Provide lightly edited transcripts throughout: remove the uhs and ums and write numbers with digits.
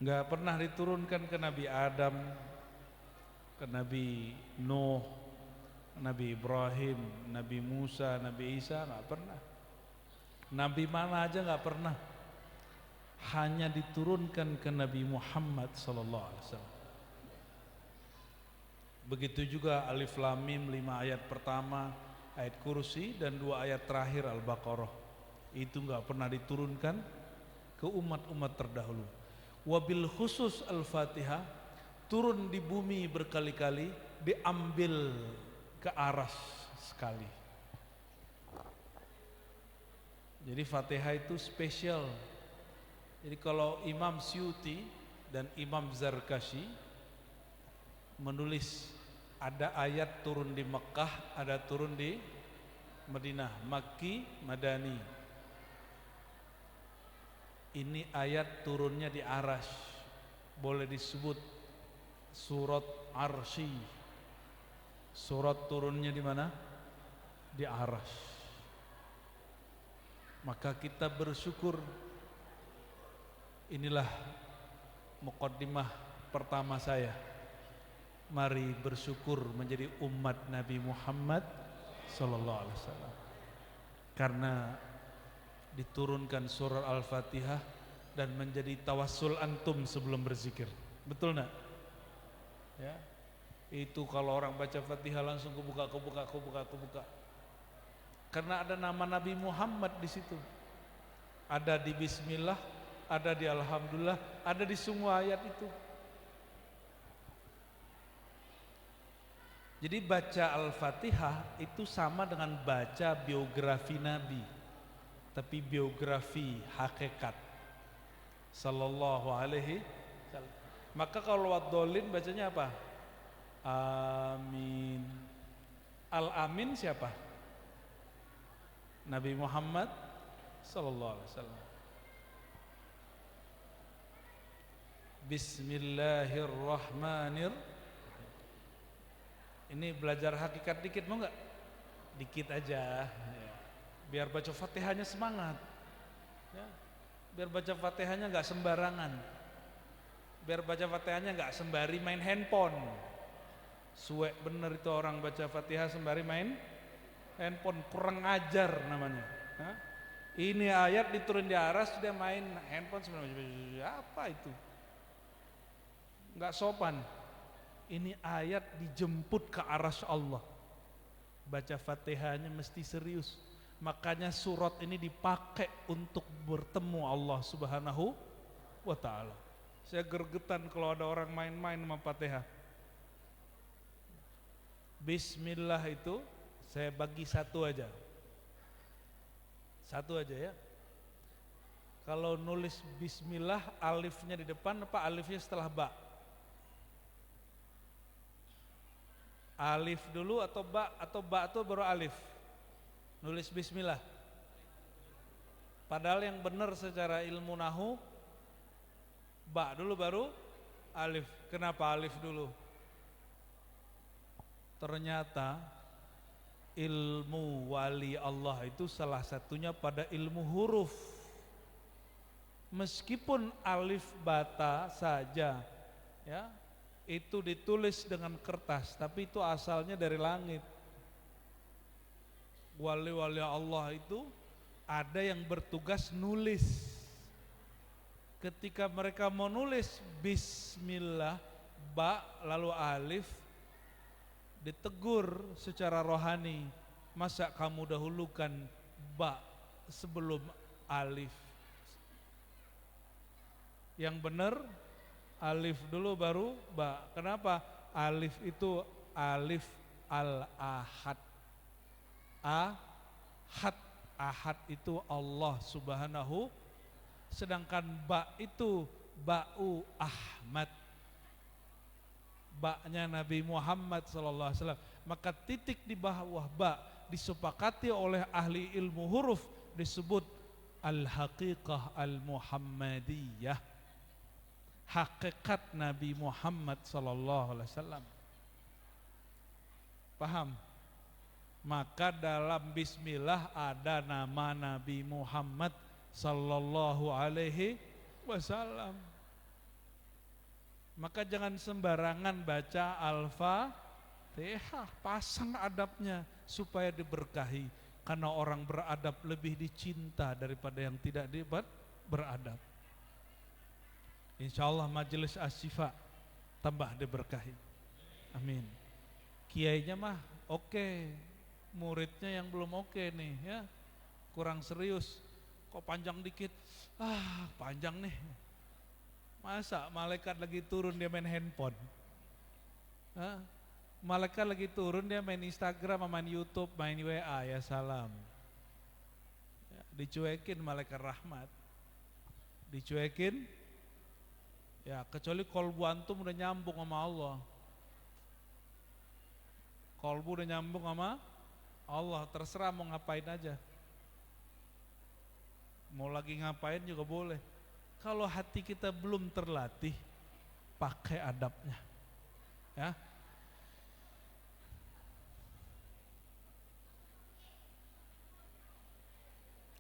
Nggak pernah diturunkan ke Nabi Adam, ke Nabi Nuh, Nabi Ibrahim, Nabi Musa, Nabi Isa, nggak pernah. Nabi mana aja nggak pernah. Hanya diturunkan ke Nabi Muhammad sallallahu alaihi wasallam. Begitu juga Alif Lam Mim 5 ayat pertama, ayat Kursi dan 2 ayat terakhir Al-Baqarah. Itu nggak pernah diturunkan ke umat-umat terdahulu. Wabil khusus Al-Fatihah turun di bumi berkali-kali, diambil ke aras sekali. Jadi Fatihah itu spesial. Jadi kalau Imam Syuuti dan Imam Zarkashi menulis ada ayat turun di Mekah, ada turun di Madinah, Makki, Madani. Ini ayat turunnya di Arash, boleh disebut surat Arsy. Surat turunnya di mana? Di Arash. Maka kita bersyukur. Inilah muqaddimah pertama saya. Mari bersyukur menjadi umat Nabi Muhammad sallallahu alaihi wasallam. Karena diturunkan surah Al-Fatihah dan menjadi tawassul antum sebelum berzikir. Betul enggak? Ya. Itu kalau orang baca Fatihah langsung kebuka. Karena ada nama Nabi Muhammad di situ. Ada di bismillah, ada di alhamdulillah, ada di semua ayat itu. Jadi baca Al-Fatihah itu sama dengan baca biografi Nabi, tapi biografi hakikat sallallahu alaihi wasallam. Maka kalau wadolin bacanya apa? Amin. Al-Amin siapa? Nabi Muhammad sallallahu alaihi wasallam. Bismillahirrahmanirrahim. Ini belajar hakikat dikit mau nggak? Dikit aja, ya. Biar baca Fatihahnya semangat, ya. Biar baca Fatihahnya nggak sembarangan, biar baca Fatihahnya nggak sembari main handphone. Suwe bener itu orang baca Fatihah sembari main handphone, kurang ajar namanya. Ya. Ini ayat diturun di aras sudah main handphone sembari apa itu? Nggak sopan. Ini ayat dijemput ke aras Allah. Baca Fatihahnya mesti serius. Makanya surat ini dipakai untuk bertemu Allah Subhanahu wa ta'ala. Saya gergetan kalau ada orang main-main sama Fatihah. Bismillah itu saya bagi satu aja. Satu aja ya. Kalau nulis bismillah alifnya di depan apa alifnya setelah ba? Alif dulu atau ba itu baru alif? Nulis bismillah. Padahal yang benar secara ilmu nahu ba dulu baru alif. Kenapa alif dulu? Ternyata ilmu wali Allah itu salah satunya pada ilmu huruf. Meskipun alif bata saja ya, itu ditulis dengan kertas, tapi itu asalnya dari langit. Wali-wali Allah itu ada yang bertugas nulis. Ketika mereka mau nulis bismillah, ba lalu alif, ditegur secara rohani, masa kamu dahulukan ba sebelum alif? Yang benar alif dulu baru ba. Kenapa? Alif itu alif al-ahad. Ahad itu Allah Subhanahu. Sedangkan ba itu ba'u Ahmad. Ba-nya Nabi Muhammad sallallahu alaihi wasallam. Maka titik di bawah ba disepakati oleh ahli ilmu huruf disebut al-haqiqah al-muhammadiyah. Hakikat Nabi Muhammad sallallahu alaihi wasallam. Paham? Maka dalam bismillah ada nama Nabi Muhammad sallallahu alaihi wasallam. Maka jangan sembarangan baca Al-Fatihah, pasang adabnya supaya diberkahi. Karena orang beradab lebih dicinta daripada yang tidak beradab. Insya Allah majelis Asy-Syifa tambah diberkahi. Amin. Kiainya mah oke, muridnya yang belum oke nih ya, kurang serius. Kok panjang dikit? Panjang nih. Masa malaikat lagi turun dia main handphone? Malaikat lagi turun dia main Instagram, main YouTube, main WA, ya salam. Ya, dicuekin malaikat rahmat. Dicuekin. Ya kecuali kolbu antum udah nyambung sama Allah. Kolbu udah nyambung sama Allah, terserah mau ngapain aja. Mau lagi ngapain juga boleh. Kalau hati kita belum terlatih, pakai adabnya. Ya.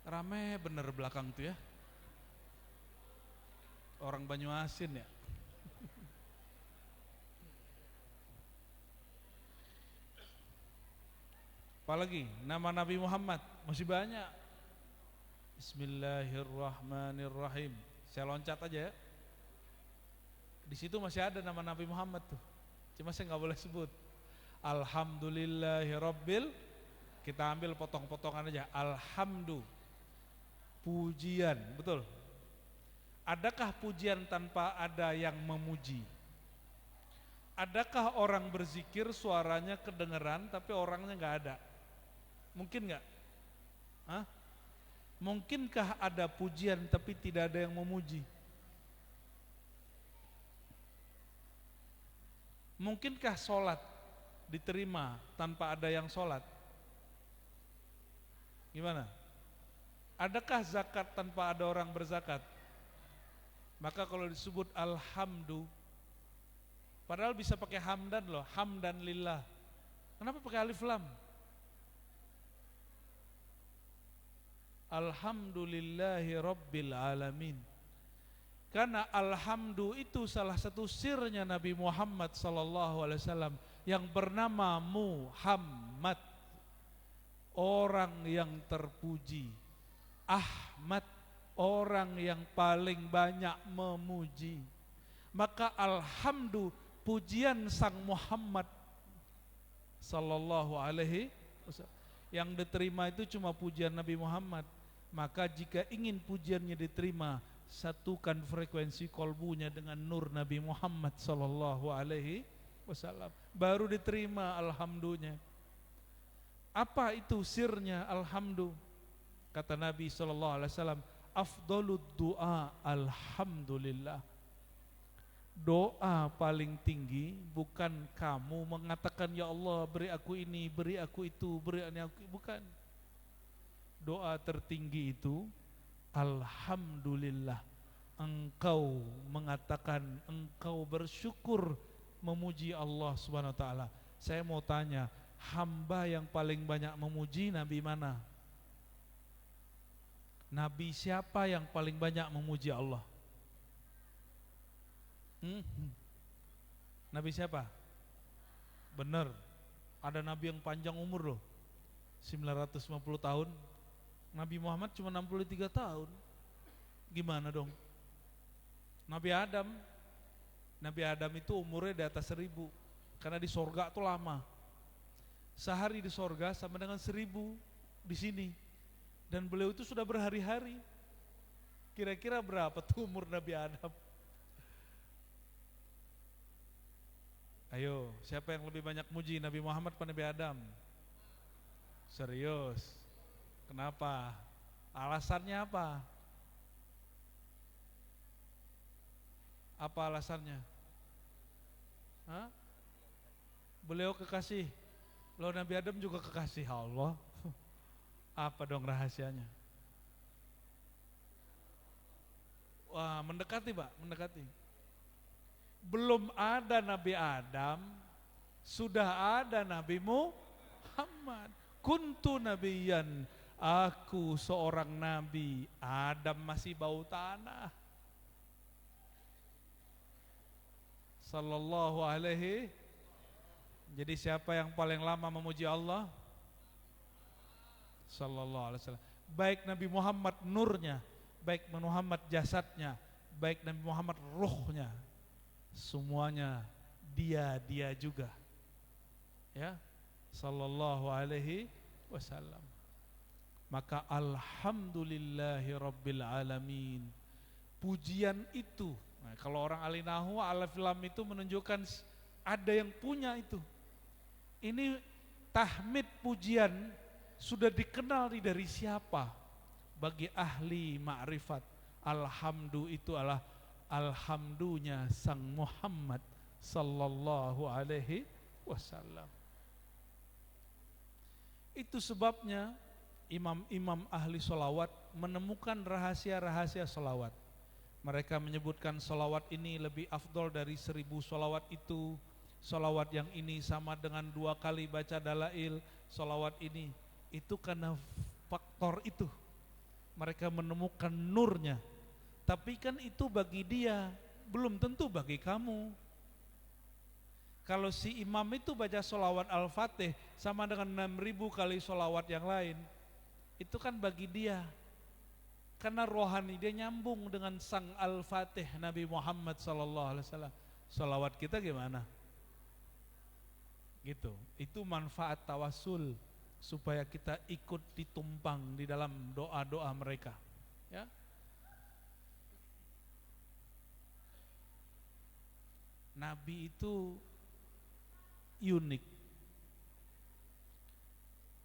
Rame bener belakang tuh ya. Orang Banyuasin ya. Apalagi nama Nabi Muhammad masih banyak. Bismillahirrahmanirrahim. Saya loncat aja ya. Di situ masih ada nama Nabi Muhammad tuh. Cuma saya nggak boleh sebut. Alhamdulillahirabbil. Kita ambil potong-potongan aja. Alhamdu. Pujian, betul. Adakah pujian tanpa ada yang memuji? Adakah orang berzikir suaranya kedengeran tapi orangnya nggak ada? Mungkin nggak? Mungkinkah ada pujian tapi tidak ada yang memuji? Mungkinkah sholat diterima tanpa ada yang sholat? Gimana? Adakah zakat tanpa ada orang berzakat? Maka kalau disebut alhamdu, padahal bisa pakai hamdan loh, hamdan lillah. Kenapa pakai alif lam? Alhamdulillahi rabbil alamin. Karena alhamdu itu salah satu sirnya Nabi Muhammad SAW yang bernama Muhammad, orang yang terpuji. Ahmad, orang yang paling banyak memuji. Maka alhamdu, pujian sang Muhammad sallallahu alaihi wasallam yang diterima itu cuma pujian Nabi Muhammad. Maka jika ingin pujiannya diterima, satukan frekuensi kolbunya dengan nur Nabi Muhammad sallallahu alaihi wasallam, baru diterima alhamdunya. Apa itu sirnya alhamdu? Kata Nabi sallallahu alaihi wasallam, afdhalud du'a alhamdulillah. Doa paling tinggi bukan kamu mengatakan ya Allah beri aku ini, beri aku itu, beri aku, bukan. Doa tertinggi itu alhamdulillah. Engkau mengatakan, engkau bersyukur, memuji Allah Subhanahu wa taala. Saya mau tanya, hamba yang paling banyak memuji Nabi mana? Nabi siapa yang paling banyak memuji Allah? Nabi siapa? Benar, ada Nabi yang panjang umur loh, 950 tahun. Nabi Muhammad cuma 63 tahun. Gimana dong? Nabi Adam itu umurnya di atas 1000. Karena di sorga tuh lama. Sehari di sorga sama dengan 1000 di sini. Dan beliau itu sudah berhari-hari. Kira-kira berapa tuh umur Nabi Adam? Ayo, siapa yang lebih banyak muji, Nabi Muhammad atau Nabi Adam? Serius? Kenapa? Alasannya apa? Apa alasannya? Beliau kekasih. Lalu Nabi Adam juga kekasih Allah. Apa dong rahasianya? Wah, mendekati Pak, mendekati. Belum ada Nabi Adam, sudah ada Nabi Muhammad. Kuntu nabiyan, aku seorang nabi. Adam masih bau tanah. sallallahu alaihi. Jadi siapa yang paling lama memuji Allah? Sallallahu alaihi wasallam. Baik Nabi Muhammad nurnya, baik Muhammad jasadnya, baik Nabi Muhammad ruhnya, semuanya dia juga. Ya, sallallahu alaihi wasallam. Maka alhamdulillahi rabbil alamin. Pujian itu, nah, kalau orang ahli nahwu, alif lam itu menunjukkan ada yang punya itu. Ini tahmid pujian sudah dikenal dari siapa? Bagi ahli ma'rifat, alhamdu itu adalah alhamdunya sang Muhammad sallallahu alaihi wasallam. Itu sebabnya imam-imam ahli sholawat menemukan rahasia-rahasia sholawat. Mereka menyebutkan sholawat ini lebih afdol dari 1000 sholawat itu. Sholawat yang ini sama dengan 2 kali baca dalail. Sholawat ini itu karena faktor itu mereka menemukan nurnya. Tapi kan itu bagi dia, belum tentu bagi kamu. Kalau si imam itu baca sholawat al-fatih sama dengan 6000 kali sholawat yang lain, itu kan bagi dia, karena rohani dia nyambung dengan sang al-fatih Nabi Muhammad sallallahu alaihi wasallam. Sholawat kita gimana? Gitu. Itu manfaat tawasul, supaya kita ikut ditumpang di dalam doa-doa mereka, ya. Nabi itu unik.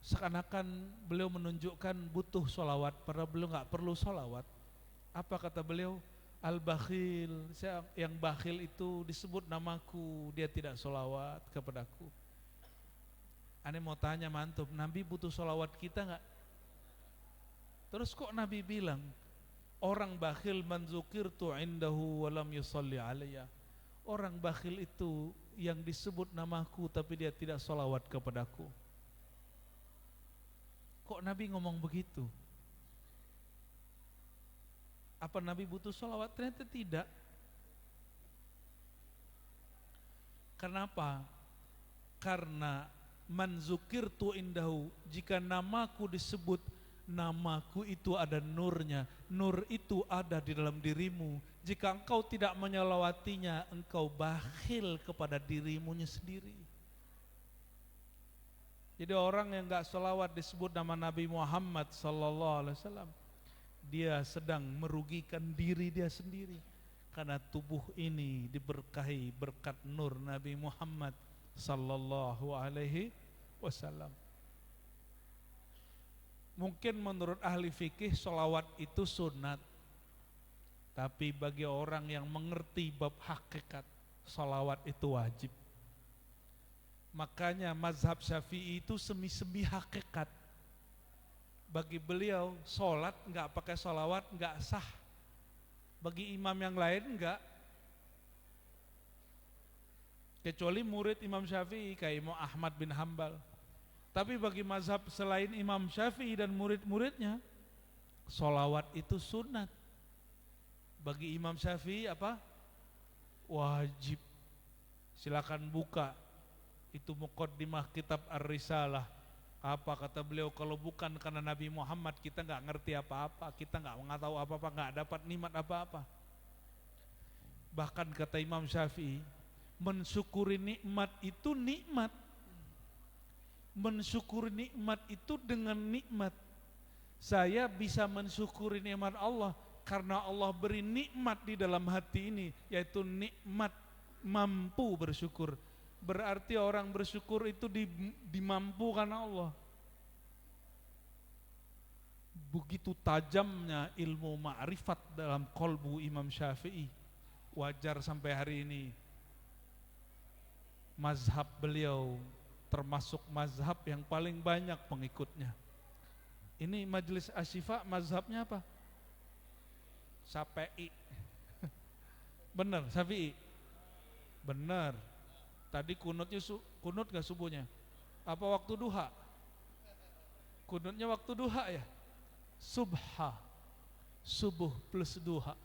Seakan-akan beliau menunjukkan butuh sholawat, padahal beliau nggak perlu sholawat. Apa kata beliau? Al-bakhil, yang bakhil itu disebut namaku, dia tidak sholawat kepadaku. Ane mau tanya mantum, Nabi butuh sholawat kita nggak? Terus kok Nabi bilang orang bakhil man dzukirtu indahu walam yusalli alayya. Orang bakhil itu yang disebut namaku tapi dia tidak sholawat kepadaku. Kok Nabi ngomong begitu? Apa Nabi butuh sholawat? Ternyata tidak. Kenapa? Karena man dzukirtu indahu, jika namaku disebut, namaku itu ada nurnya. Nur itu ada di dalam dirimu. Jika engkau tidak menyolawatinya, engkau bakhil kepada dirimu sendiri. Jadi orang yang gak sholawat disebut nama Nabi Muhammad sallallahu alaihi wasallam, dia sedang merugikan diri dia sendiri. Karena tubuh ini diberkahi berkat nur Nabi Muhammad sallallahu alaihi wasallam. Mungkin menurut ahli fikih sholawat itu sunat, tapi bagi orang yang mengerti bab hakikat, sholawat itu wajib. Makanya mazhab Syafi'i itu semi-semi hakikat. Bagi beliau sholat nggak pakai sholawat nggak sah. Bagi imam yang lain nggak. Kecuali murid Imam Syafi'i kayak Imam Ahmad bin Hambal. Tapi bagi mazhab selain Imam Syafi'i dan murid-muridnya, sholawat itu sunat. Bagi Imam Syafi'i apa? Wajib. Silakan buka. Itu muqaddimah kitab Ar-Risalah. Apa kata beliau? Kalau bukan karena Nabi Muhammad kita nggak ngerti apa-apa, kita nggak tahu apa-apa, nggak dapat nikmat apa-apa. Bahkan kata Imam Syafi'i, mensyukuri nikmat itu nikmat. Mensyukuri nikmat itu dengan nikmat. Saya bisa mensyukuri nikmat Allah karena Allah beri nikmat di dalam hati ini, yaitu nikmat mampu bersyukur. Berarti orang bersyukur itu dimampukan Allah. Begitu tajamnya ilmu ma'rifat dalam kolbu Imam Syafi'i. Wajar sampai hari ini mazhab beliau termasuk mazhab yang paling banyak pengikutnya. Ini Majelis Asy-Syifa mazhabnya apa? Syafi'i. Benar, Syafi'i. Benar. Tadi kunutnya kunut gak subuhnya? Apa waktu duha? Kunutnya waktu duha ya? Subha. Subuh plus duha.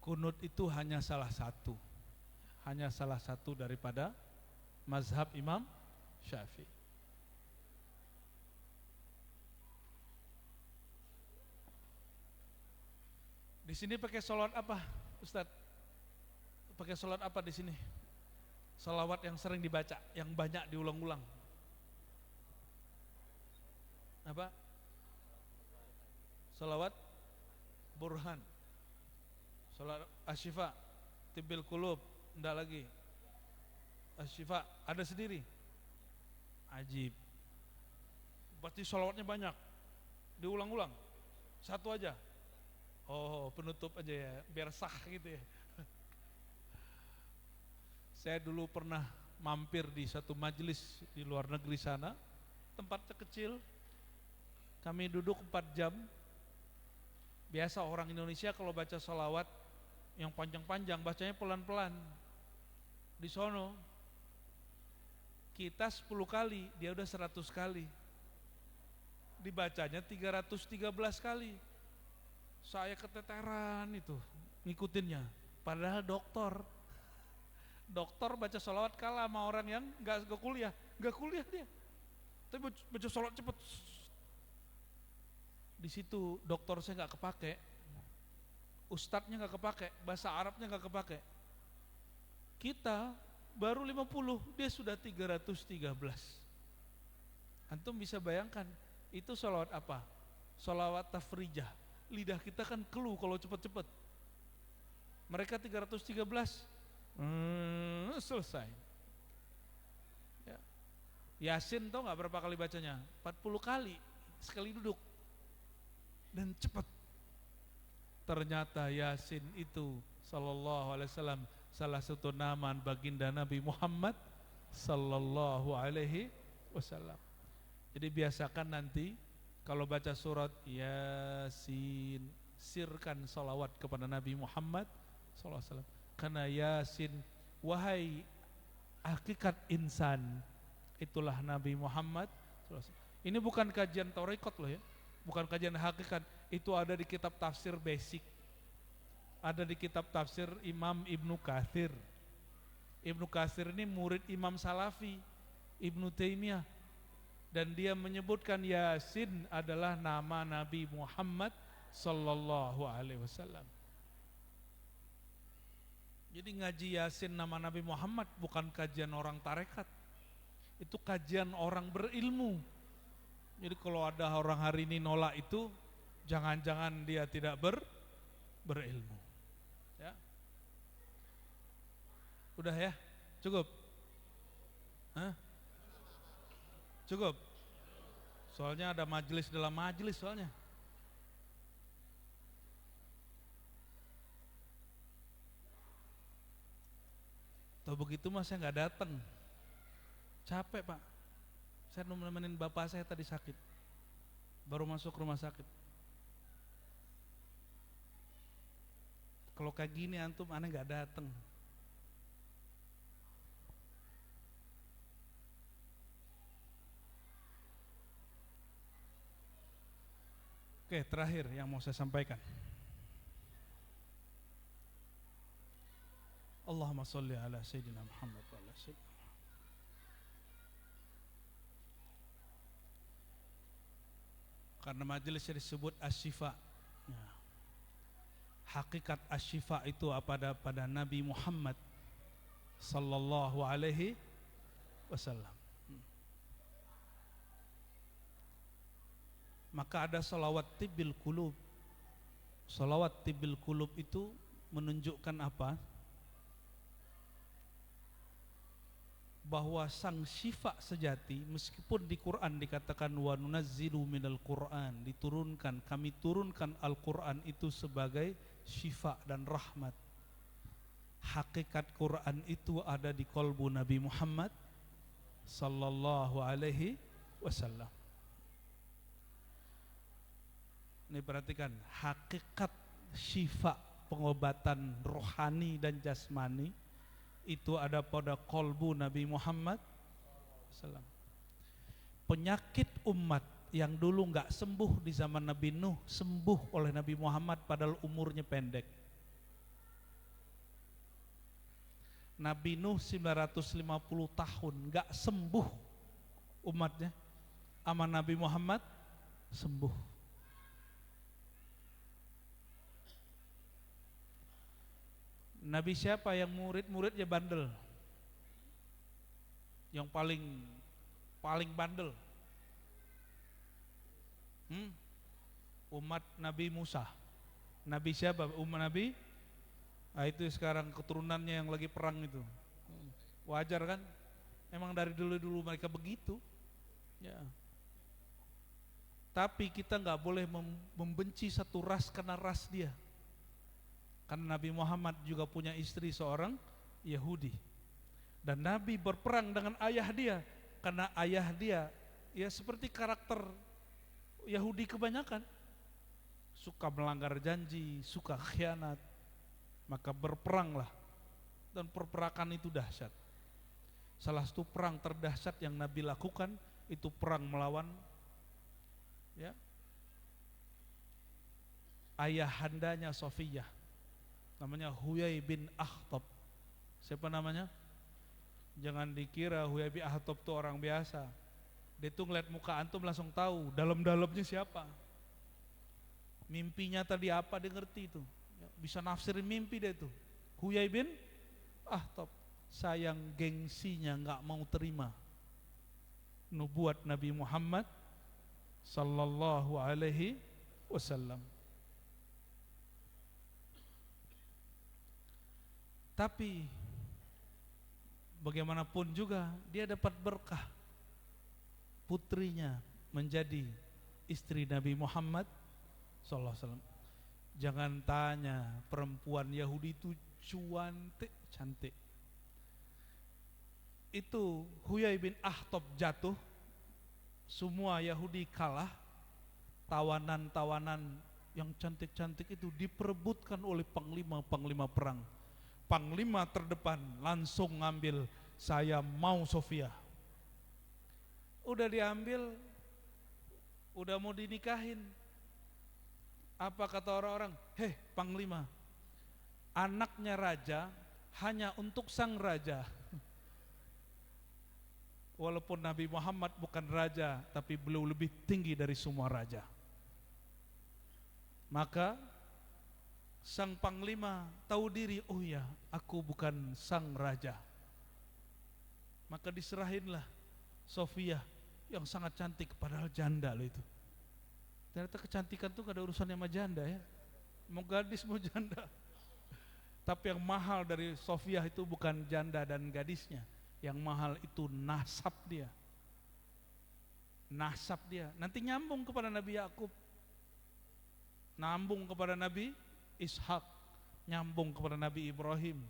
kunut itu hanya salah satu daripada mazhab Imam Syafi'i. Di sini pakai sholawat apa, Ustadz? Pakai sholawat apa di sini? Sholawat yang sering dibaca, yang banyak diulang-ulang. Apa? Sholawat Burhan, sholawat Asy-Syifa, Tibbil Qulub, enggak lagi. Asy-Syifa ada sendiri. Ajib. Berarti sholawatnya banyak, diulang-ulang. Satu aja. Oh, penutup aja ya, biar sah gitu ya. Saya dulu pernah mampir di satu majelis di luar negeri sana, tempatnya kecil. Kami duduk 4 jam. Biasa orang Indonesia kalau baca sholawat yang panjang-panjang, bacanya pelan-pelan. Di sono kita 10 kali, dia udah 100 kali. Dibacanya 313 kali. Saya keteteran itu ngikutinnya. Padahal dokter baca sholawat kalah sama orang yang nggak kuliah dia. Tapi baca sholawat cepet. Di situ dokter saya nggak kepake, ustadznya nggak kepake, bahasa Arabnya nggak kepake. Kita baru 50, dia sudah 313. Antum bisa bayangkan itu sholawat apa? Sholawat tafrijah. Lidah kita kan keluh kalau cepet-cepet. Mereka 313, selesai. Ya. Yasin tau nggak berapa kali bacanya? 40 kali sekali duduk dan cepat. Ternyata Yasin itu sallallahu alaihi wasallam salah satu nama baginda Nabi Muhammad sallallahu alaihi wasallam. Jadi biasakan nanti kalau baca surat Yasin, sirkan salawat kepada Nabi Muhammad sallallahu alaihi wasallam. Karena Yasin, wahai hakikat insan, itulah Nabi Muhammad sallallahu alaihi wasallam. Ini bukan kajian tarekat loh ya, bukan kajian hakikat. Itu ada di kitab tafsir basic, ada di kitab tafsir Imam Ibnu Katsir. Ibnu Katsir ini murid Imam Salafi, Ibnu Taimiyah, dan dia menyebutkan Yasin adalah nama Nabi Muhammad sallallahu alaihi wasallam. Jadi ngaji Yasin nama Nabi Muhammad bukan kajian orang tarekat, itu kajian orang berilmu. Jadi kalau ada orang hari ini nolak itu, jangan-jangan dia tidak berilmu. Ya. Udah ya? Cukup? Hah? Cukup? Soalnya ada majelis dalam majelis soalnya. Tahu begitu mas saya nggak datang. Capek pak. Saya nemenin bapak saya tadi sakit. Baru masuk rumah sakit. Kalau kayak gini antum aneh nggak datang. Oke, terakhir yang mau saya sampaikan. Allahumma sholli ala Sayyidina Muhammad wa ala Sayyidina. Karena majelisnya disebut Asy-Syifa. Ya. Hakikat Asy-Syifa itu pada Nabi Muhammad sallallahu alaihi wasallam. Maka ada salawat tibbil qulub. Salawat tibbil qulub itu menunjukkan apa? Bahwa sang syifa sejati, meskipun di Quran dikatakan wa nunazzilu minal Quran, diturunkan, kami turunkan Al-Quran itu sebagai syifa dan rahmat. Hakikat Quran itu ada di qalbu Nabi Muhammad sallallahu alaihi wasallam. Ini perhatikan, hakikat syifa, pengobatan rohani dan jasmani itu ada pada qalbu Nabi Muhammad SAW. Penyakit umat yang dulu nggak sembuh di zaman Nabi Nuh sembuh oleh Nabi Muhammad padahal umurnya pendek. Nabi Nuh 950 tahun gak sembuh umatnya. Sama Nabi Muhammad sembuh. Nabi siapa yang murid-muridnya bandel? Yang paling bandel? Umat Nabi Musa. Nabi siapa? Umat Nabi? Nah, itu sekarang keturunannya yang lagi perang itu. Wajar kan? Emang dari dulu mereka begitu. Ya. Tapi kita nggak boleh membenci satu ras karena ras dia. Karena Nabi Muhammad juga punya istri seorang Yahudi. Dan Nabi berperang dengan ayah dia. Karena ayah dia ya seperti karakter Yahudi kebanyakan. Suka melanggar janji, suka khianat. Maka berperanglah. Dan perperakan itu dahsyat. Salah satu perang terdahsyat yang Nabi lakukan itu perang melawan ya, ayahandanya Sofiyah. Namanya Huyai bin Akhtab. Siapa namanya? Jangan dikira Huyai bin Akhtab itu orang biasa. Dia tuh ngeliat muka antum langsung tahu dalam-dalamnya siapa. Mimpinya tadi apa dia ngerti itu. Bisa nafsirin mimpi dia itu. Huyai bin Akhtab. Sayang gengsinya nggak mau terima nubuat Nabi Muhammad sallallahu alaihi wasallam. Tapi bagaimanapun juga dia dapat berkah, putrinya menjadi istri Nabi Muhammad sallallahu alaihi wasallam. Jangan tanya, perempuan Yahudi itu cantik. Itu Huyai bin Akhtab jatuh, semua Yahudi kalah. Tawanan-tawanan yang cantik-cantik itu diperebutkan oleh panglima perang. Panglima terdepan langsung ngambil, saya mau Sofia. Udah diambil, udah mau dinikahin. Apa kata orang-orang? Heh panglima, anaknya raja hanya untuk sang raja. Walaupun Nabi Muhammad bukan raja, tapi beliau lebih tinggi dari semua raja. Maka sang panglima tahu diri, oh ya, aku bukan sang raja. Maka diserahinlah Sofia yang sangat cantik, padahal janda loh itu. Ternyata kecantikan tuh gak ada urusannya sama janda ya. Mau gadis mau janda. Tapi yang mahal dari Sofia itu bukan janda dan gadisnya. Yang mahal itu nasab dia. Nasab dia. Nanti nyambung kepada Nabi Yakub. Nyambung kepada Nabi Ishak, nyambung kepada Nabi Ibrahim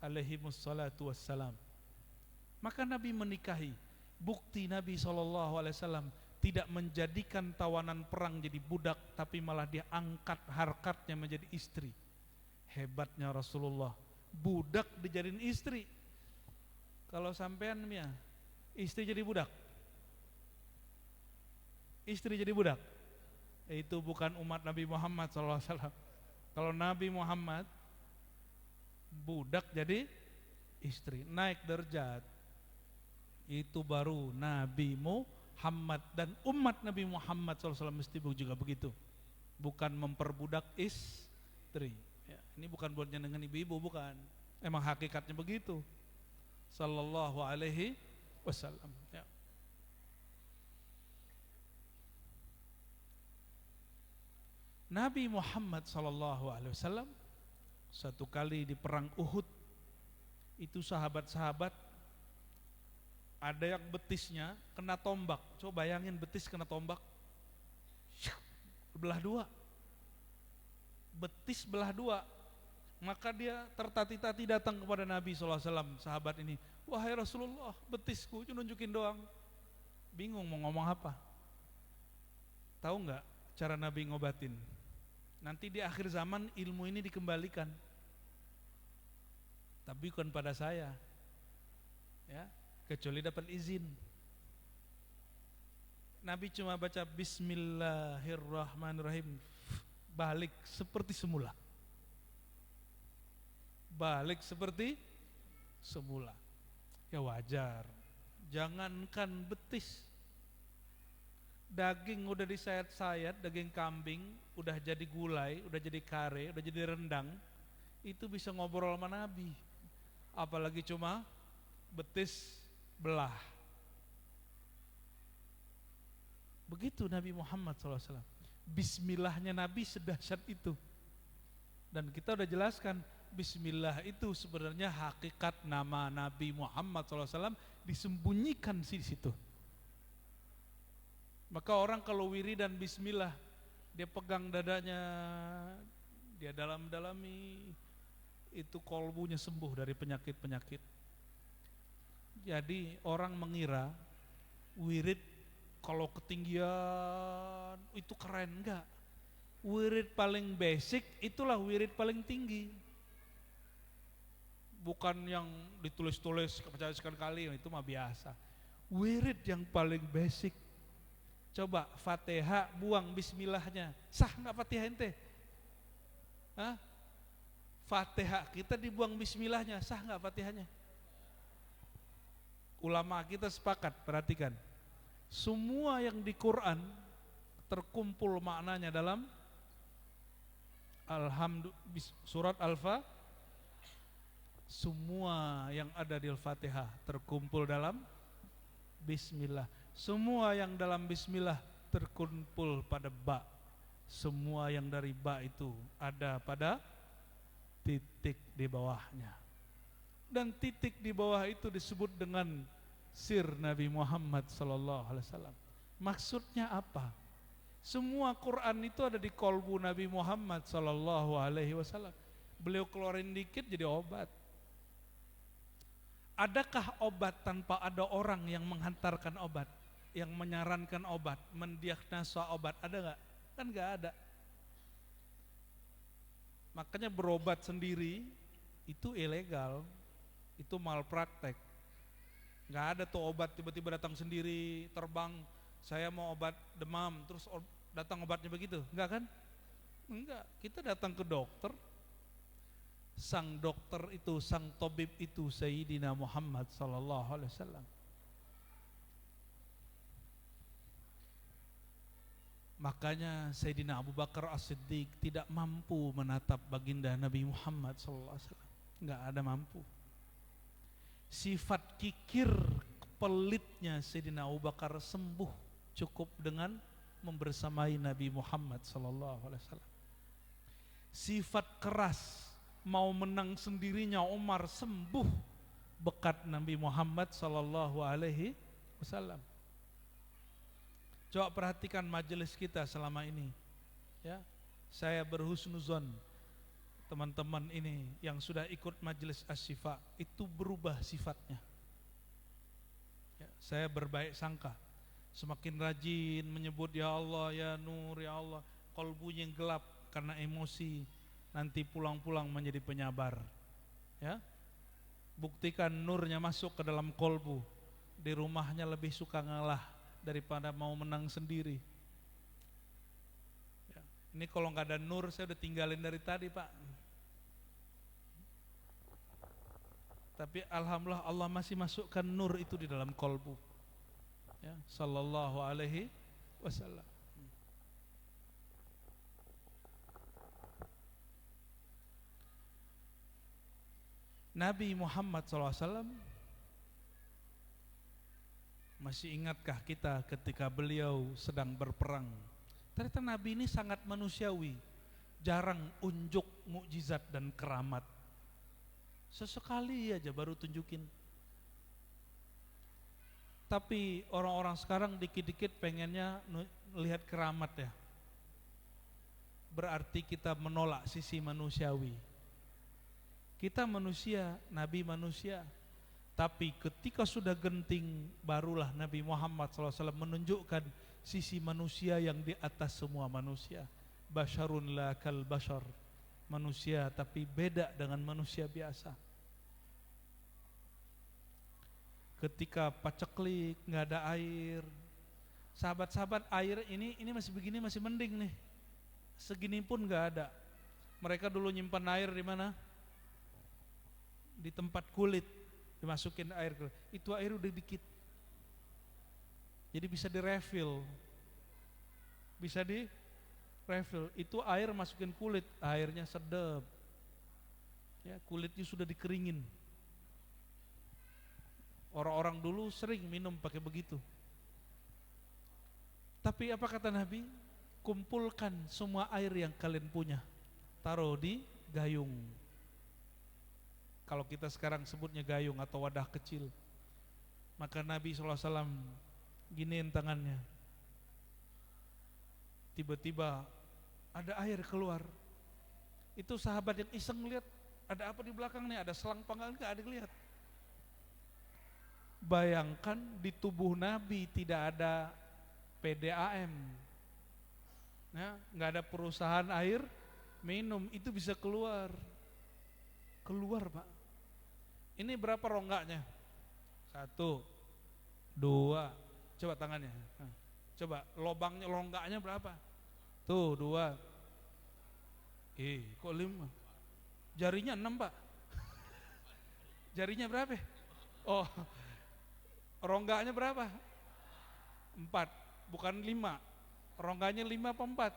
alaihimussalatu wassalam. Maka Nabi menikahi. Bukti Nabi SAW tidak menjadikan tawanan perang jadi budak, tapi malah dia angkat harkatnya menjadi istri. Hebatnya Rasulullah, budak dijadiin istri. Kalau sampean ya, istri jadi budak, istri jadi budak, itu bukan umat Nabi Muhammad SAW. Kalau Nabi Muhammad, budak jadi istri, naik derajat. Itu baru Nabi Muhammad. Dan umat Nabi Muhammad SAW mesti juga begitu. Bukan memperbudak istri ya, ini bukan buat nyenengin ibu-ibu, bukan. Emang hakikatnya begitu sallallahu alaihi wasallam ya. Nabi Muhammad sallallahu alaihi wasallam satu kali di perang Uhud itu sahabat-sahabat ada yang betisnya kena tombak. Coba bayangin betis kena tombak, belah dua, betis belah dua. Maka dia tertati-tati datang kepada Nabi SAW, sahabat ini, wahai Rasulullah, betisku, cuma nunjukin doang. Bingung mau ngomong apa. Tahu nggak cara Nabi ngobatin? Nanti di akhir zaman ilmu ini dikembalikan, tapi bukan pada saya, ya, kecuali dapat izin. Nabi cuma baca Bismillahirrahmanirrahim, balik seperti semula. Balik seperti semula. Ya wajar. Jangankan betis, daging udah disayat-sayat, daging kambing udah jadi gulai, udah jadi kare, udah jadi rendang, itu bisa ngobrol sama Nabi. Apalagi cuma betis belah. Begitu Nabi Muhammad SAW. Bismillahnya Nabi sedahsyat itu. Dan kita udah jelaskan, Bismillah itu sebenarnya hakikat nama Nabi Muhammad SAW disembunyikan di situ. Maka orang kalau wiridan Bismillah, dia pegang dadanya, dia dalam-dalami, itu kolbunya sembuh dari penyakit-penyakit. Jadi orang mengira wirid kalau ketinggian itu keren, enggak. Wirid paling basic itulah wirid paling tinggi. Bukan yang ditulis-tulis kepercayaan sekali, itu mah biasa. Wirid yang paling basic. Coba Fatihah buang bismillahnya, sah enggak Fatihah ente? Hah? Fatihah kita dibuang bismillahnya, sah enggak Fatihahnya? Ulama kita sepakat, perhatikan. Semua yang di Quran terkumpul maknanya dalam surat Al-Fatihah. Semua yang ada di Al-Fatihah terkumpul dalam Bismillah. Semua yang dalam Bismillah terkumpul pada ba. Semua yang dari ba itu ada pada titik di bawahnya. Dan titik di bawah itu disebut dengan sir Nabi Muhammad SAW. Maksudnya apa? Semua Quran itu ada di kolbu Nabi Muhammad SAW. Beliau keluarin dikit jadi obat. Adakah obat tanpa ada orang yang menghantarkan obat, yang menyarankan obat, mendiagnosa obat? Ada nggak? Kan nggak ada. Makanya berobat sendiri itu ilegal, itu malpraktek. Nggak ada tuh obat tiba-tiba datang sendiri, terbang. Saya mau obat demam, terus datang obatnya begitu, nggak kan? Enggak. Kita datang ke dokter. Sang dokter itu, sang tabib itu Sayyidina Muhammad sallallahu alaihi wasallam. Makanya Sayyidina Abu Bakar As-Siddiq tidak mampu menatap baginda Nabi Muhammad sallallahu alaihi wasallam. Enggak ada mampu. Sifat kikir pelitnya Sayyidina Abu Bakar sembuh cukup dengan membersamai Nabi Muhammad sallallahu alaihi wasallam. Sifat keras mau menang sendirinya Umar sembuh berkat Nabi Muhammad sallallahu alaihi wasallam. Coba perhatikan majelis kita selama ini. Ya, saya berhusnuzon teman-teman ini yang sudah ikut majelis Asy-Syifa itu berubah sifatnya. Ya, saya berbaik sangka. Semakin rajin menyebut ya Allah, ya Nur, ya Allah. Kolbunya yang gelap karena emosi, nanti pulang-pulang menjadi penyabar. Ya, buktikan nurnya masuk ke dalam kolbu. Di rumahnya lebih suka ngalah daripada mau menang sendiri. Ya, ini kalau nggak ada nur saya udah tinggalin dari tadi Pak. Tapi alhamdulillah Allah masih masukkan nur itu di dalam kolbu. Ya, sallallahu alaihi wasallam. Nabi Muhammad SAW, masih ingatkah kita ketika beliau sedang berperang? Ternyata Nabi ini sangat manusiawi, jarang unjuk mukjizat dan keramat. Sesekali aja baru tunjukin. Tapi orang-orang sekarang dikit-dikit pengennya lihat keramat ya. Berarti kita menolak sisi manusiawi. Kita manusia, Nabi manusia. Tapi ketika sudah genting, barulah Nabi Muhammad SAW menunjukkan sisi manusia yang di atas semua manusia. Basyarun la kal basyar. Manusia tapi beda dengan manusia biasa. Ketika paceklik, nggak ada air. Sahabat-sahabat, air ini masih begini, masih mending nih. Segini pun nggak ada. Mereka dulu nyimpan air di mana? Di tempat kulit. dimasukin air, itu air udah dikit. Jadi bisa direfill. Bisa di-refill. Itu air masukin kulit, airnya sedap. Ya, kulitnya sudah dikeringin. Orang-orang dulu sering minum pakai begitu. Tapi apa kata Nabi? Kumpulkan semua air yang kalian punya, taruh di gayung. Kalau kita sekarang sebutnya gayung atau wadah kecil. Maka Nabi SAW giniin tangannya. Tiba-tiba ada air keluar. Itu sahabat yang iseng lihat, ada apa di belakang nih? Ada selang panggang enggak? Ada lihat. Bayangkan di tubuh Nabi tidak ada PDAM, ya, nggak ada perusahaan air minum, itu bisa keluar, Pak. Ini berapa rongganya? 1, 2, coba tangannya, coba lobangnya, rongganya berapa? Tuh 2, kok 5? Jarinya 6 Pak. Jarinya berapa? Oh, rongganya berapa? 4. Bukan 5, rongganya 5 apa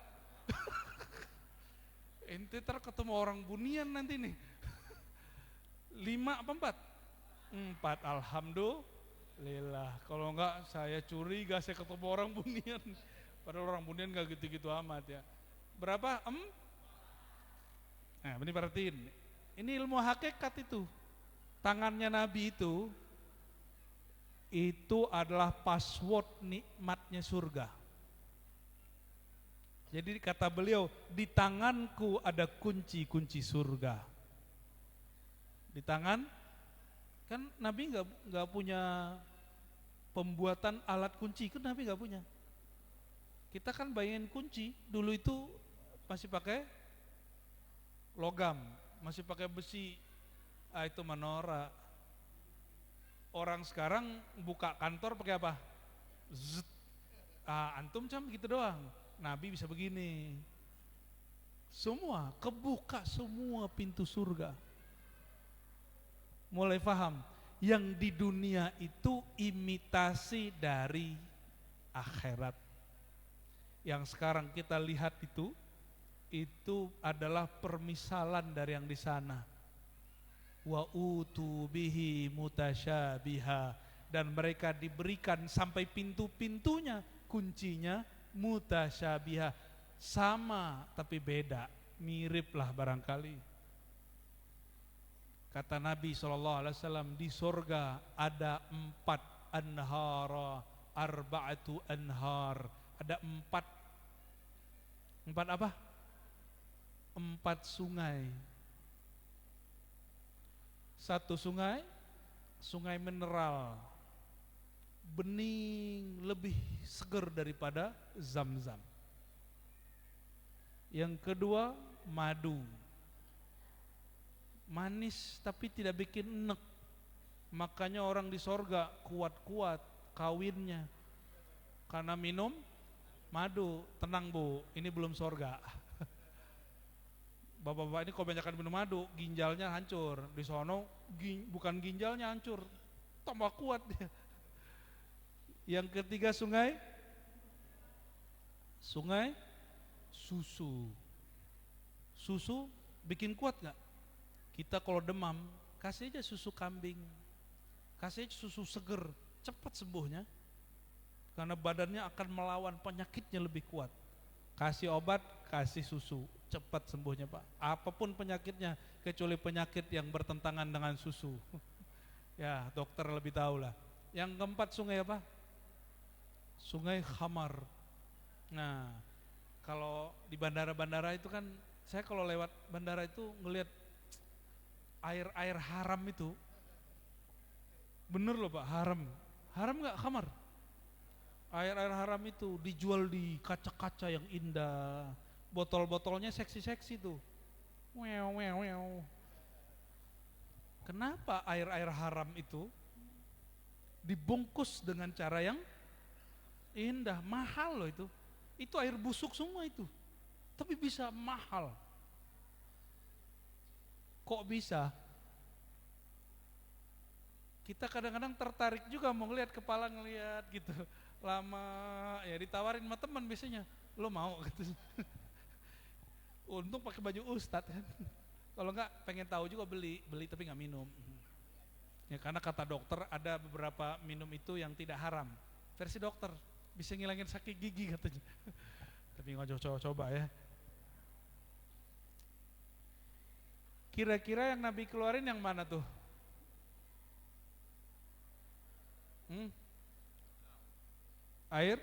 4? Ente ntar ketemu orang bunian nanti nih. 5 apa 4? 4, alhamdulillah. Kalau enggak saya curiga saya ketemu orang bunian. Padahal orang bunian enggak gitu-gitu amat ya. Berapa? Nah ini perhatiin, ini ilmu hakikat itu. Tangannya Nabi itu adalah password nikmatnya surga. Jadi kata beliau, di tanganku ada kunci-kunci surga. Di tangan, kan Nabi nggak punya pembuatan alat kunci, kan Nabi nggak punya. Kita kan bayangin kunci, dulu itu masih pakai logam, masih pakai besi, itu menora. Orang sekarang buka kantor pakai apa? Zzz. Antum cuma gitu doang. Nabi bisa begini. Semua kebuka, semua pintu surga. Mulai paham, yang di dunia itu imitasi dari akhirat. Yang sekarang kita lihat itu adalah permisalan dari yang di sana. Wa utu bihi mutasyabiha, dan mereka diberikan sampai pintu-pintunya, kuncinya mutasyabiha, sama tapi beda, mirip lah barangkali. Kata Nabi SAW, di sorga ada 4 anhara, arba'atu anhar, ada 4 apa? 4 sungai. 1 sungai, sungai mineral, bening, lebih segar daripada Zam-Zam. Yang kedua, madu, manis tapi tidak bikin enek. Makanya orang di sorga kuat-kuat kawinnya karena minum madu. Tenang Bu, ini belum sorga. Bapak-bapak ini kebanyakan minum madu, ginjalnya hancur. Di sono bukan ginjalnya hancur, tambah kuat dia. Yang ketiga sungai susu. Susu bikin kuat gak? Kita kalau demam, kasih aja susu kambing, kasih aja susu seger, cepat sembuhnya. Karena badannya akan melawan penyakitnya lebih kuat. Kasih obat, kasih susu, cepat sembuhnya Pak. Apapun penyakitnya, kecuali penyakit yang bertentangan dengan susu. Ya dokter lebih tahu lah. Yang keempat sungai apa? Sungai Khamar. Nah kalau di bandara-bandara itu kan, saya kalau lewat bandara itu ngelihat air-air haram itu. Bener loh Pak, haram. Haram gak Khamar? Air-air haram itu dijual di kaca-kaca yang indah. Botol-botolnya seksi-seksi tuh. Wew. Kenapa air-air haram itu dibungkus dengan cara yang indah? Mahal loh itu. Itu air busuk semua itu. Tapi bisa mahal. Kok bisa? Kita kadang-kadang tertarik juga mau ngeliat kepala ngeliat gitu. Lama ya ditawarin sama teman biasanya. Lo mau gitu. Untung pakai baju ustadz kan. Kalau enggak pengen tahu juga beli tapi nggak minum. Ya karena kata dokter ada beberapa minum itu yang tidak haram. Versi dokter bisa ngilangin sakit gigi katanya. Tapi nggak coba-coba ya. Kira-kira yang Nabi keluarin yang mana tuh? Air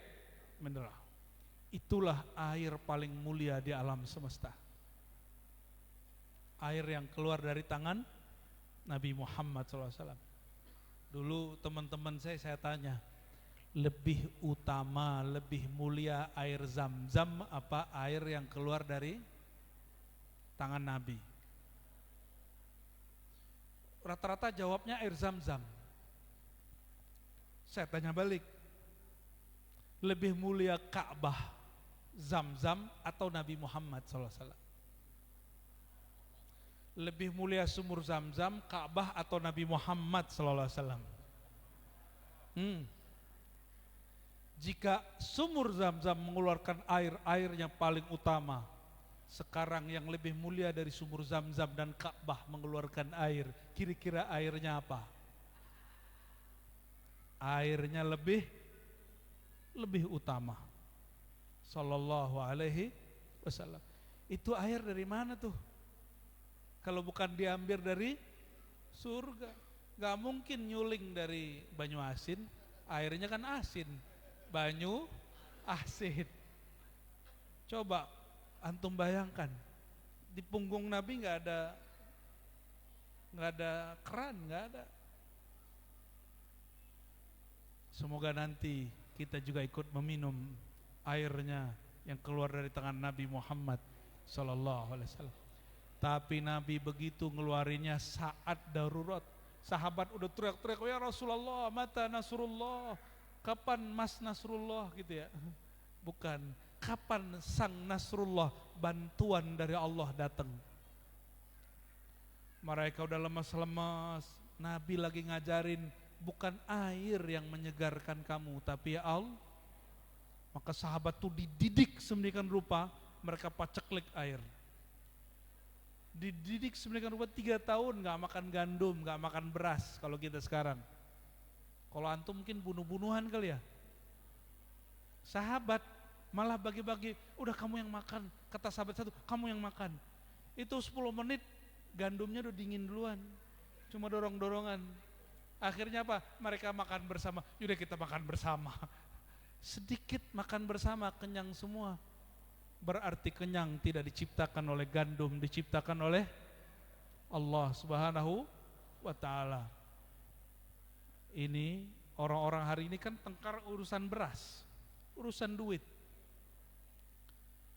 mineral. Itulah air paling mulia di alam semesta. Air yang keluar dari tangan Nabi Muhammad SAW. Dulu teman-teman saya tanya, lebih utama, lebih mulia air Zam-Zam apa air yang keluar dari tangan Nabi? Rata-rata jawabnya air Zam-Zam. Saya tanya balik, lebih mulia Ka'bah, Zam-Zam atau Nabi Muhammad SAW? Lebih mulia sumur Zam-Zam, Ka'bah atau Nabi Muhammad SAW? Jika sumur Zam-Zam mengeluarkan air yang paling utama, sekarang yang lebih mulia dari sumur Zam-Zam dan Ka'bah mengeluarkan air, kira-kira airnya apa? Airnya lebih utama. Sallallahu alaihi wasallam. Itu air dari mana tuh? Kalau bukan diambil dari surga. Gak mungkin nyuling dari banyu asin, airnya kan asin. Banyu asin. Coba antum bayangkan, di punggung Nabi nggak ada keran, nggak ada. Semoga nanti kita juga ikut meminum airnya yang keluar dari tangan Nabi Muhammad Sallallahu Alaihi Wasallam. Tapi Nabi begitu ngeluarinnya saat darurat. Sahabat udah teriak-teriak, ya Rasulullah, mata Nasrullah, kapan Mas Nasrullah gitu ya. Bukan, kapan sang Nasrullah, bantuan dari Allah datang. Mereka udah lemas-lemas, Nabi lagi ngajarin, bukan air yang menyegarkan kamu, tapi ya Allah. Maka sahabat tuh dididik sedemikian rupa, mereka paceklik air. Dididik sedemikian rupa 3 tahun gak makan gandum, gak makan beras. Kalau kita sekarang, kalau antum mungkin bunuh-bunuhan kali ya. Sahabat malah bagi-bagi, udah kamu yang makan. Kata sahabat satu, kamu yang makan. Itu 10 menit gandumnya udah dingin duluan, cuma dorong-dorongan. Akhirnya apa? Mereka makan bersama. Yaudah kita makan bersama. Sedikit makan bersama, kenyang semua. Berarti kenyang tidak diciptakan oleh gandum, diciptakan oleh Allah Subhanahu wa ta'ala. Ini orang-orang hari ini kan tengkar urusan beras, urusan duit.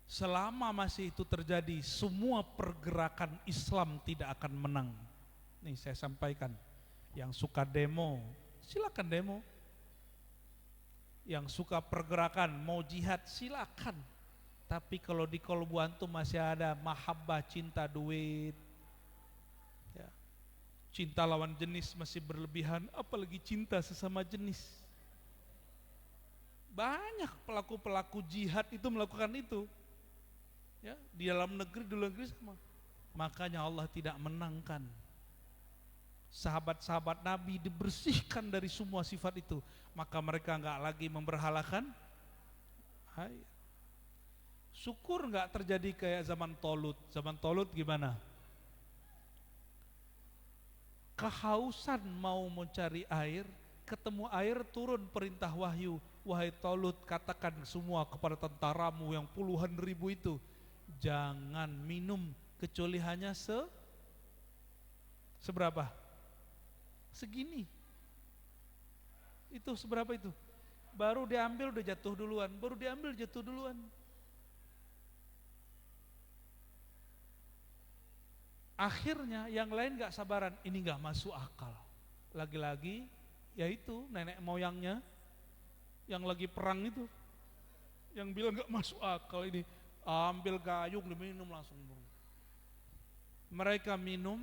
Selama masih itu terjadi, semua pergerakan Islam tidak akan menang. Nih saya sampaikan, yang suka demo, silakan demo. Yang suka pergerakan, mau jihad, silakan. Tapi kalau di kolbu antum masih ada mahabbah, cinta duit, ya, cinta lawan jenis masih berlebihan, apalagi cinta sesama jenis. Banyak pelaku-pelaku jihad itu melakukan itu, ya, di dalam negeri, di luar negeri sama. Makanya Allah tidak menangkan. Sahabat-sahabat Nabi dibersihkan dari semua sifat itu, maka mereka enggak lagi memberhalakan air. Syukur enggak terjadi kayak zaman Tolut. Zaman Tolut gimana? Kehausan mau mencari air, ketemu air, turun perintah wahyu. Wahai Tolut, katakan semua kepada tentaramu yang puluhan ribu itu, jangan minum kecuali hanya seberapa? Segini. Itu seberapa itu? Baru diambil udah jatuh duluan, baru diambil jatuh duluan. Akhirnya yang lain gak sabaran, ini gak masuk akal. Lagi-lagi yaitu nenek moyangnya yang lagi perang itu, yang bilang gak masuk akal ini, ambil gayung diminum langsung. Mereka minum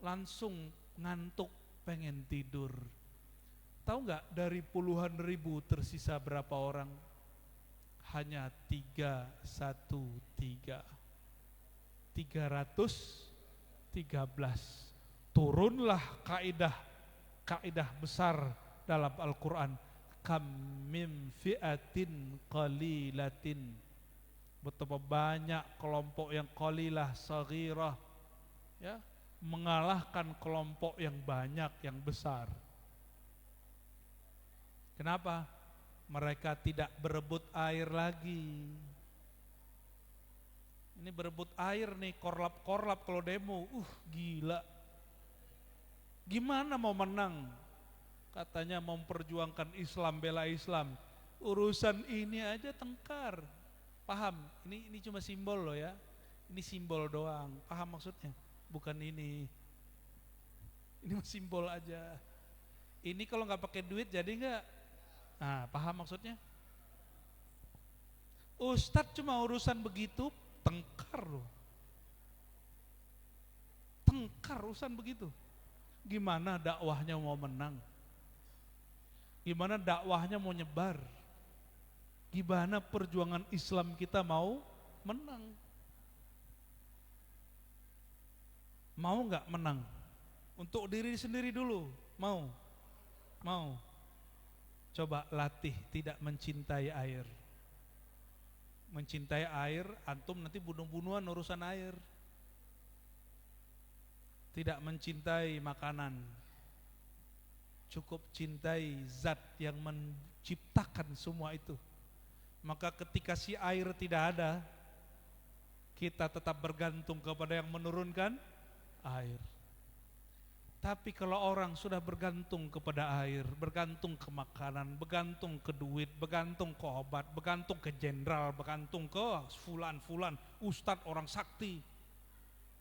langsung ngantuk, pengen tidur. Tahu nggak dari puluhan ribu tersisa berapa orang? Hanya 313. Turunlah kaidah besar dalam Al-Quran. Kam min fi'atin qalilatin, betapa banyak kelompok yang qalilah saghirah, ya, mengalahkan kelompok yang banyak yang besar. Kenapa? Mereka tidak berebut air lagi. Ini berebut air nih, korlap-korlap kalau demo, gila. Gimana mau menang? Katanya memperjuangkan Islam, bela Islam. Urusan ini aja tengkar. Paham? Ini cuma simbol loh ya. Ini simbol doang. Paham maksudnya? Bukan ini. Ini simbol aja. Ini kalau nggak pakai duit jadi nggak? Nah, paham maksudnya? Ustadz cuma urusan begitu, tengkar loh. Tengkar urusan begitu. Gimana dakwahnya mau menang? Gimana dakwahnya mau nyebar? Gimana perjuangan Islam kita mau menang? Mau nggak menang? Untuk diri sendiri dulu, mau? Mau? Coba latih tidak mencintai air. Mencintai air, antum nanti bunuh-bunuhan urusan air. Tidak mencintai makanan, cukup cintai zat yang menciptakan semua itu. Maka ketika si air tidak ada, kita tetap bergantung kepada yang menurunkan air. Tapi kalau orang sudah bergantung kepada air, bergantung ke makanan, bergantung ke duit, bergantung ke obat, bergantung ke jenderal, bergantung ke fulan-fulan, ustadz orang sakti,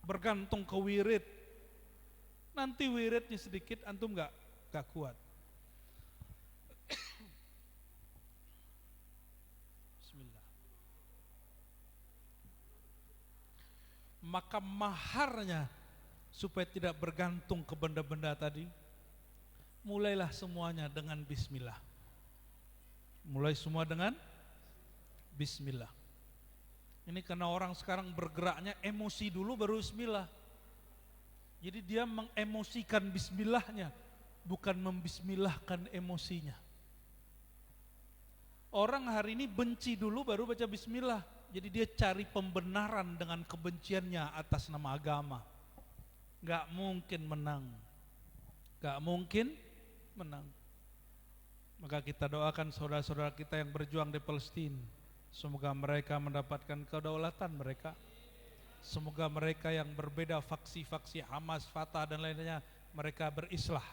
bergantung ke wirid, nanti wiridnya sedikit antum gak kuat. Bismillah. Maka maharnya supaya tidak bergantung ke benda-benda tadi, mulailah semuanya dengan bismillah. Mulai semua dengan bismillah. Ini karena orang sekarang bergeraknya emosi dulu baru bismillah. Jadi dia mengemosikan bismillahnya, bukan membismillahkan emosinya. Orang hari ini benci dulu baru baca bismillah. Jadi dia cari pembenaran dengan kebenciannya atas nama agama. Gak mungkin menang. Gak mungkin menang. Maka kita doakan saudara-saudara kita yang berjuang di Palestina, semoga mereka mendapatkan kedaulatan mereka. Semoga mereka yang berbeda faksi-faksi Hamas, Fatah dan lainnya, mereka berislah,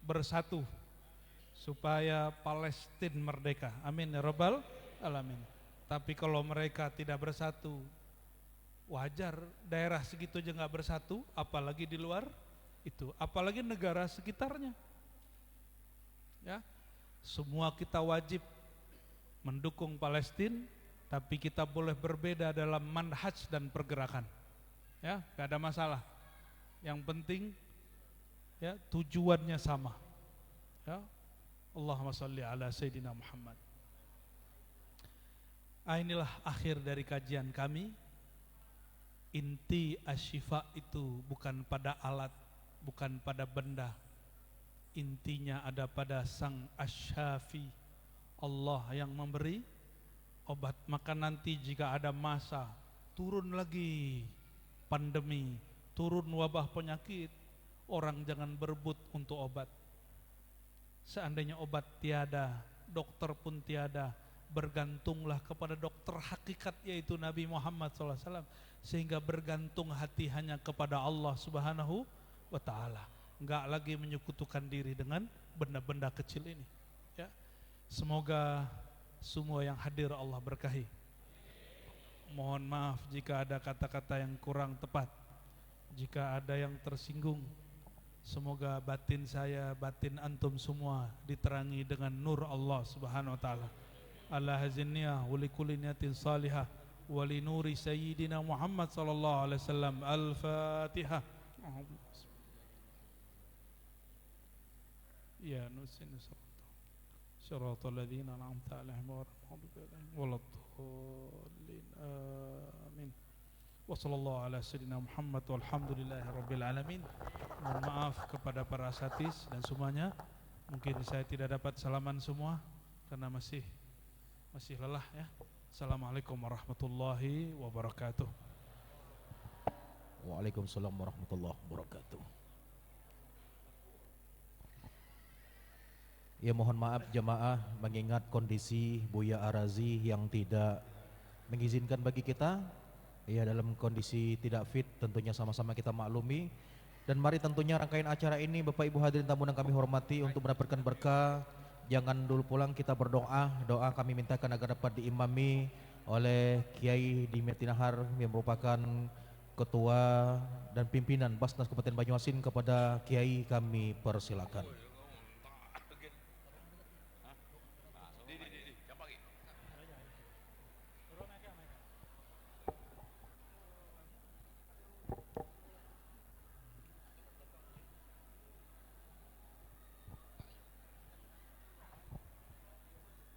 bersatu supaya Palestina merdeka. Amin ya rabbal alamin. Tapi kalau mereka tidak bersatu, wajar, daerah segitu aja nggak bersatu, apalagi di luar itu, apalagi negara sekitarnya. Ya, semua kita wajib mendukung Palestina, tapi kita boleh berbeda dalam manhaj dan pergerakan. Ya, nggak ada masalah. Yang penting, ya, tujuannya sama. Ya, Allahumma sholli ala Sayyidina Muhammad. Inilah akhir dari kajian kami. Inti asyifa itu bukan pada alat, bukan pada benda. Intinya ada pada Sang Asy-Syafi, Allah yang memberi obat. Maka nanti jika ada masa turun lagi pandemi, turun wabah penyakit, orang jangan berebut untuk obat. Seandainya obat tiada, dokter pun tiada, bergantunglah kepada dokter hakikat, yaitu Nabi Muhammad SAW, sehingga bergantung hati hanya kepada Allah Subhanahu wa ta'ala. Enggak lagi menyekutukan diri dengan benda-benda kecil ini. Ya. Semoga semua yang hadir Allah berkahi. Mohon maaf jika ada kata-kata yang kurang tepat, jika ada yang tersinggung. Semoga batin saya, batin antum semua diterangi dengan nur Allah Subhanahu wa ta'ala. Ala hazinniya wa likulli niyatin salihah wa li nuri sayyidina Muhammad sallallahu alaihi wasallam. Al-Fatihah. Ya nusin Syaratal ladzina an'amta 'alaihim ghairil maghdubi 'alaihim waladdallin. Amin. Wa sallallahu ala sayyidina Muhammad walhamdulillahi rabbil alamin. Mohon maaf kepada para asatidz dan semuanya. Mungkin saya tidak dapat salaman semua karena masih lelah ya. Assalamualaikum warahmatullahi wabarakatuh. Waalaikumsalam warahmatullahi wabarakatuh. Ya mohon maaf jamaah mengingat kondisi Buya Arazi yang tidak mengizinkan bagi kita ya dalam kondisi tidak fit, tentunya sama-sama kita maklumi. Dan mari tentunya rangkaian acara ini Bapak Ibu hadirin tamu yang kami hormati untuk mendapatkan berkah. Jangan dulu pulang, kita berdoa. Doa kami mintakan agar dapat diimami oleh Kiai Dimyati Nahar yang merupakan ketua dan pimpinan Basnas Kabupaten Banyuasin. Kepada Kiai kami persilakan.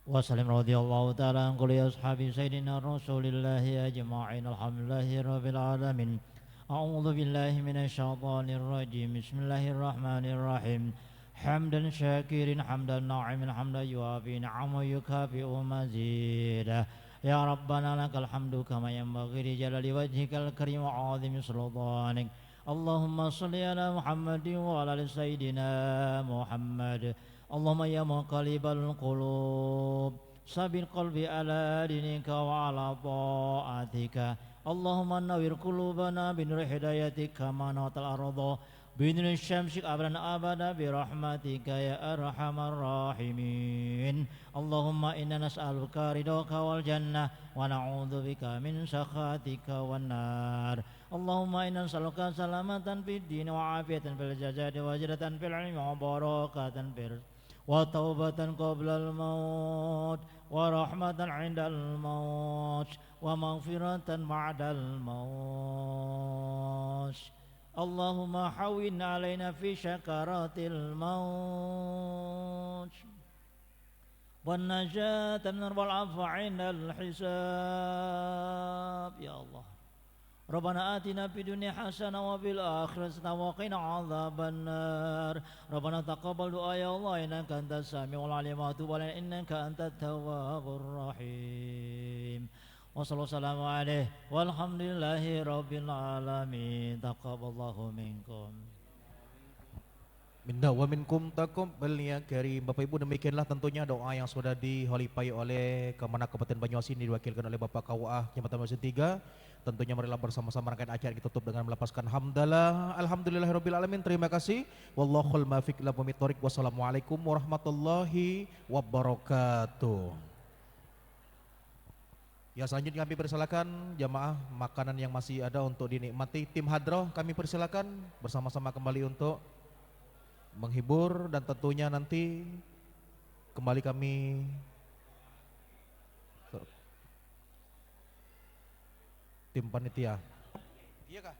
Wasallim radhiyallahu ta'ala an kulli ashabi sayyidina rasulillahi ajma'in alhamdulillahi rabbil alamin. A'udzu billahi minasyaitonir rajim. Bismillahirrahmanirrahim. Hamdan syakirin hamdan na'imin hamdan yuwafi ni'amahu yukafi'u mazidah. Ya Rabbana lakal hamdu kama yanbaghi li jalali wajhikal karim wa 'azimi sultanik. Allahumma shalli ala Muhammadin wa ala ali sayyidina Muhammad. Allahumma ya muqallibal qulub sabil qalbi ala dinika wa ala ta'atika. Allahumma nawwir qulubana binur hidayatika ma natal arda binur syamsik abadan abada birahmatika ya arhamar rahimin. Allahumma inna nas'aluka ridhaka wal jannah wa na'udzubika min sakhatika wan nar. Allahumma inna nas'aluka salamatan fid din wa afiyatan fil jasadi wa ajratan fil ilmi wa barakatan fil wa taubatan qablal maut wa rahmatan 'indal maut wa maghfiratan ba'dal maut. Allahumma hawwin 'alaina fi syakaratil maut wan najata min wal 'afwa 'indal hisab. Ya Allah, Rabbana atina fid dunya hasanah wa fil akhirati hasanah wa qina adzabannar. Rabbana taqabbal du'a ya Allah innaka antas samiul alim wa tub 'alaina innaka antat tawwabur rahim. Wa sallallahu alaihi walhamdulillahi rabbil alamin. Taqabbalallahu minkum. Minna wa minkum taqabbal ya karim. Bapak Ibu, demikianlah tentunya doa yang sudah diholipai oleh Kemenak Kabupaten Banyuasin diwakilkan oleh Bapak Kawah Kecamatan Banyuasin 3. Tentunya marilah bersama-sama rangkaian acara kita tutup dengan melepaskan hamdalah. Alhamdulillahirabbil alamin. Terima kasih. Wallahul muwaffiq ila aqwamit thoriq. Wassalamualaikum warahmatullahi wabarakatuh. Ya, selanjutnya kami persilakan jamaah makanan yang masih ada untuk dinikmati. Tim hadroh kami persilakan bersama-sama kembali untuk menghibur dan tentunya nanti kembali kami tim panitia. Iya kah?